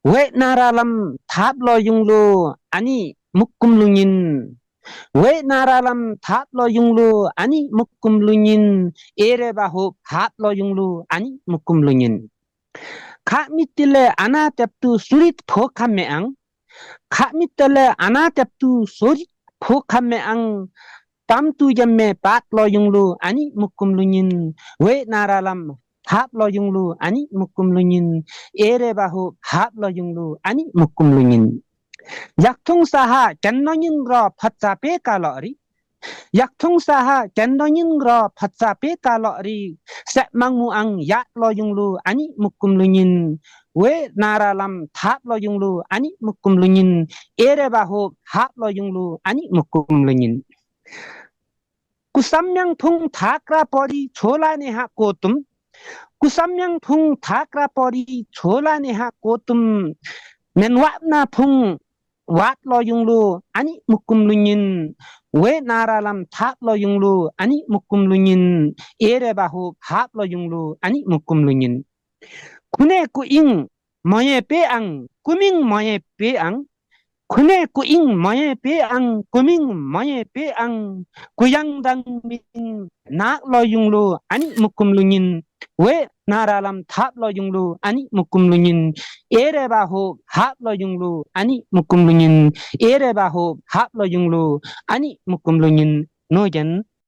เวนารາລັມທາບລອຍຸງໂລອານິມຸກກຸມລຸຍິນเวนາລາລັມທາບລອຍຸງໂລອາនិມຸກຄຸມລຸຍິນເອເຣບາໂຮທາບລອຍຸງໂລອານິມຸກຄຸມລຸຍິນຂະມິຕິເລອານາຕະຕຸສຸລິດໂພຄະເມອັງခမိတလေအနာတတူဆိုဖိုခမေအန်တမ်တူယမေပတ်လောယုံလူအနိမုကုမ်လူညင်ဝေနာရလမ်ဟပ်လောယုံလူအနိမုကုမ်လူညင်အေရေဘဟုဟပ်လောယုံလူအနိမုကုမ်လူညင်ยักทุงสาหะจันนยินรอพัดจาเปกาลอรียักทุงสาหะจันนยินรอพัดจาเปกาลอรีเสมังมูอังยะลอยุงลูอันนี้มุกุมลุญินเวนาราลัมทับลอยุงลูอันนี้มุกุมลุญินเอเรบาโฮฮับลอยุงลูอันนี้มุกุมลุญินกุสัมยังพุงทากราปอรีโชลาเนหะโกตุมกุสัมยังพุงทากราปอรีโชลาเนหะโกตุมเมนวะนาพุงวัดลอยุงลูอันนี้มุกุมลุญินเวนาราลัมทับลอยุงลูอันนี้มุกุมลุญินเอเรบาโฮฮับลอยุงลูอันนี้มุกุมลุญินคุเนกุอิงมอเยเปอังกุมิงมอเยเปอังคุเนกุอิงมอเยเปอังกุมิงมอเยเปอังกุยังดังมิงนักลอยุงลูอันนี้มุกุมลุญินเวนาราลัมทับลอยุงลูอันนี้มุกุมลุญินเอเรบาโฮฮับลอยุงลูอันนี้มุกุมลุญินเอเรบาโฮฮับลอยุงลูอันนี้มุกุมลุญินโนยัน